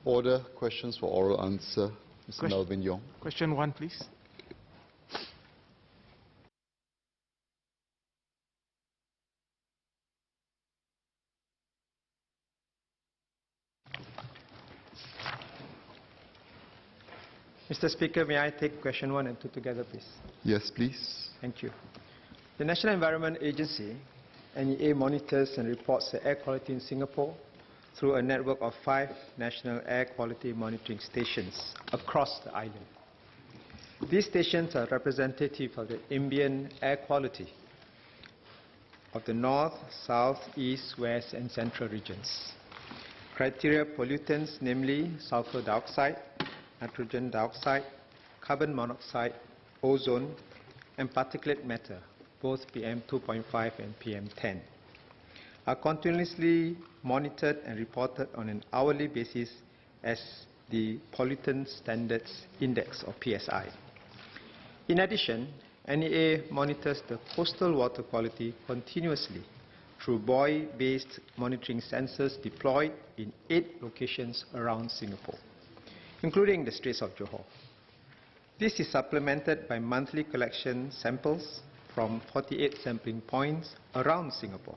Order. Questions for oral answer. Mr. Melvin Yong. Question 1, please. Mr. Speaker, may I take question 1 and 2 together, please? Yes, please. Thank you. The National Environment Agency, NEA, monitors and reports the air quality in Singapore through a network of 5 national air quality monitoring stations across the island. These stations are representative of the ambient air quality of the north, south, east, west, and central regions. Criteria pollutants, namely sulfur dioxide, nitrogen dioxide, carbon monoxide, ozone, and particulate matter, both PM2.5 and PM10, are continuously monitored and reported on an hourly basis as the Pollutant Standards Index, or PSI. In addition, NEA monitors the coastal water quality continuously through buoy-based monitoring sensors deployed in 8 locations around Singapore, including the Straits of Johor. This is supplemented by monthly collection samples from 48 sampling points around Singapore.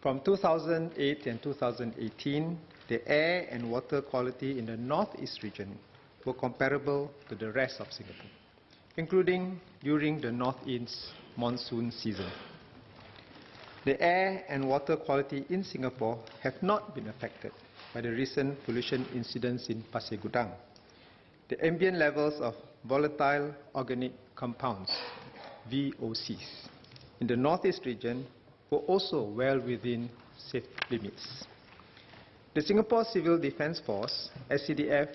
From 2008 and 2018, the air and water quality in the northeast region were comparable to the rest of Singapore, including during the northeast monsoon season. The air and water quality in Singapore have not been affected by the recent pollution incidents in Pasir Gudang. The ambient levels of volatile organic compounds, VOCs, in the northeast region were also well within safe limits. The Singapore Civil Defence Force, SCDF,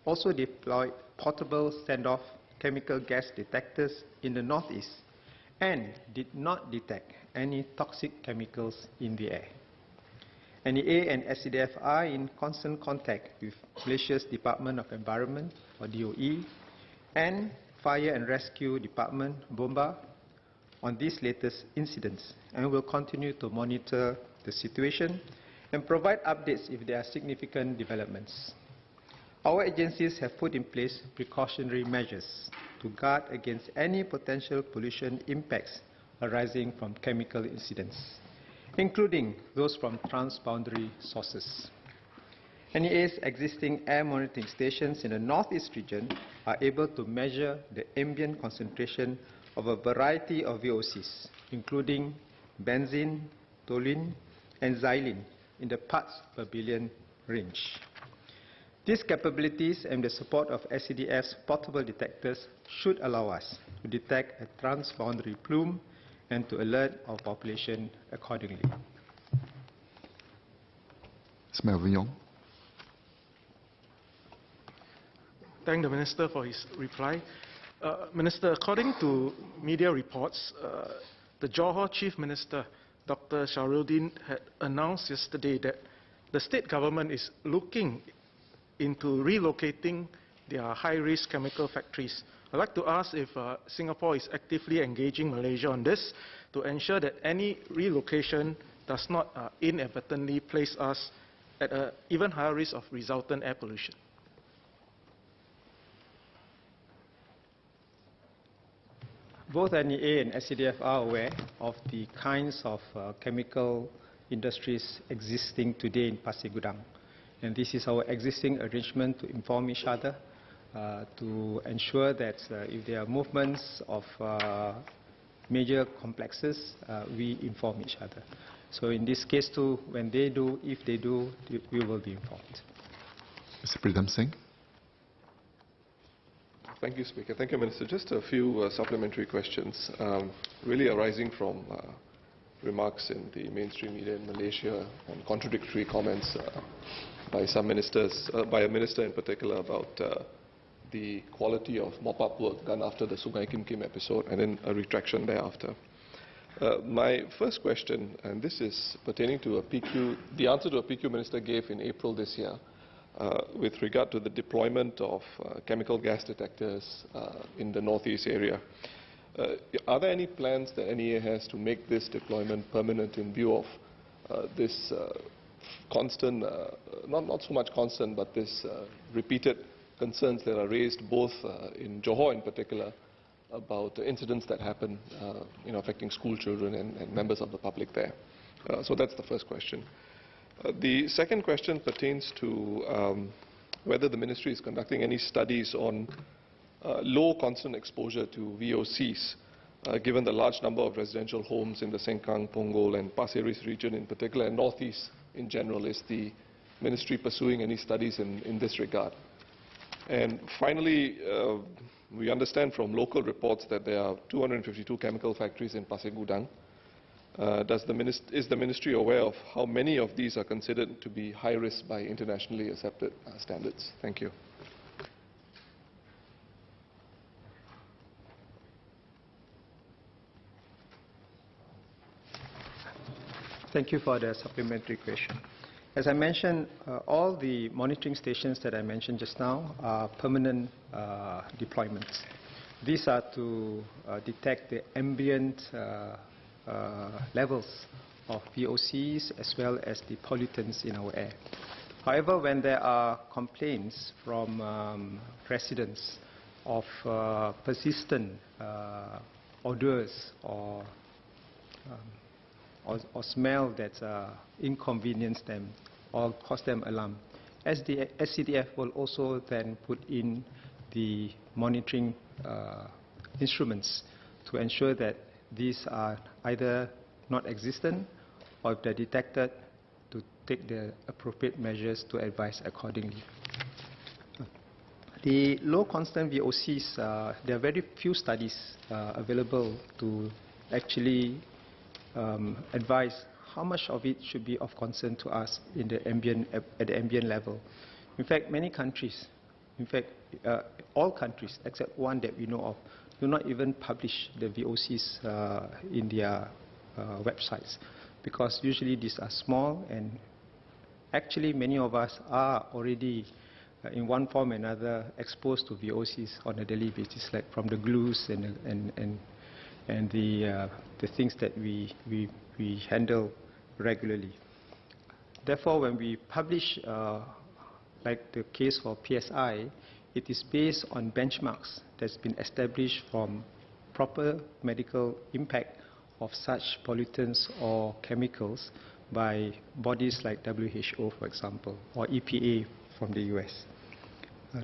also deployed portable standoff chemical gas detectors in the northeast and did not detect any toxic chemicals in the air. NEA and SCDF are in constant contact with Malaysia's Department of Environment, or DOE, and Fire and Rescue Department, BOMBA, on these latest incidents, and will continue to monitor the situation and provide updates if there are significant developments. Our agencies have put in place precautionary measures to guard against any potential pollution impacts arising from chemical incidents, including those from transboundary sources. NEA's existing air monitoring stations in the northeast region are able to measure the ambient concentration of a variety of VOCs, including benzene, toluene, and xylene in the parts per billion range. These capabilities and the support of SCDF's portable detectors should allow us to detect a transboundary plume and to alert our population accordingly. Mr. Melvin Yong. Thank the Minister for his reply. Minister, according to media reports, the Johor Chief Minister, Dr. Shahrudin, had announced yesterday that the state government is looking into relocating their high-risk chemical factories. I'd like to ask if Singapore is actively engaging Malaysia on this to ensure that any relocation does not inadvertently place us at an even higher risk of resultant air pollution. Both NEA and SCDF are aware of the kinds of chemical industries existing today in Pasir Gudang. And this is our existing arrangement to inform each other, to ensure that if there are movements of major complexes, we inform each other. So in this case too, when they do, if they do, we will be informed. Mr. Pridham Singh. Thank you, Speaker. Thank you, Minister. Just a few supplementary questions, really arising from remarks in the mainstream media in Malaysia and contradictory comments by some ministers, by a minister in particular, about the quality of mop-up work done after the Sungai Kim Kim episode, and then a retraction thereafter. My first question, and this is pertaining to a PQ, the answer to a PQ minister gave in April this year, with regard to the deployment of chemical gas detectors in the northeast area. Are there any plans that NEA has to make this deployment permanent in view of this constant, not so much constant, but this repeated concerns that are raised both in Johor in particular about the incidents that happen affecting school children and members of the public there. So that's the first question. The second question pertains to whether the ministry is conducting any studies on low constant exposure to VOCs, given the large number of residential homes in the Sengkang, Punggol and Pasir Ris region in particular, and Northeast in general. Is the ministry pursuing any studies in this regard? And finally, we understand from local reports that there are 252 chemical factories in Pasir Gudang. Is the ministry aware of how many of these are considered to be high risk by internationally accepted standards? Thank you. Thank you for the supplementary question. As I mentioned, all the monitoring stations that I mentioned just now are permanent deployments. These are to detect the ambient levels of VOCs as well as the pollutants in our air. However, when there are complaints from residents of persistent odors or smell that inconvenience them or cause them alarm, SCDF will also then put in the monitoring instruments to ensure that these are either not existent or if they're detected, to take the appropriate measures to advise accordingly. The low constant VOCs, there are very few studies available to actually advise how much of it should be of concern to us in the at the ambient level. In fact, many countries, all countries except one that we know of, do not even publish the VOCs in their websites, because usually these are small, and actually many of us are already in one form or another exposed to VOCs on a daily basis, like from the glues and the things that we handle regularly. Therefore, when we publish, like the case for PSI, it is based on benchmarks that's been established from proper medical impact of such pollutants or chemicals by bodies like WHO, for example, or EPA from the US.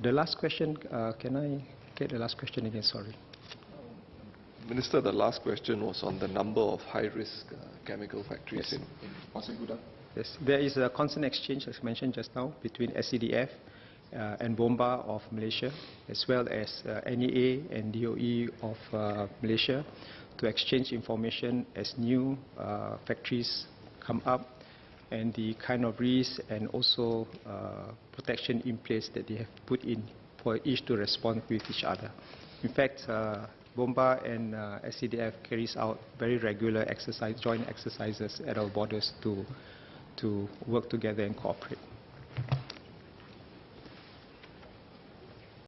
The last question, can I get the last question again? Sorry. Minister, the last question was on the number of high-risk chemical factories in Pasir Gudang. Yes, there is a constant exchange, as mentioned just now, between SCDF and Bomba of Malaysia, as well as NEA and DOE of Malaysia, to exchange information as new factories come up and the kind of risk and also protection in place that they have put in for each to respond with each other. In fact, Bomba and SCDF carries out very regular joint exercises at our borders to work together and cooperate.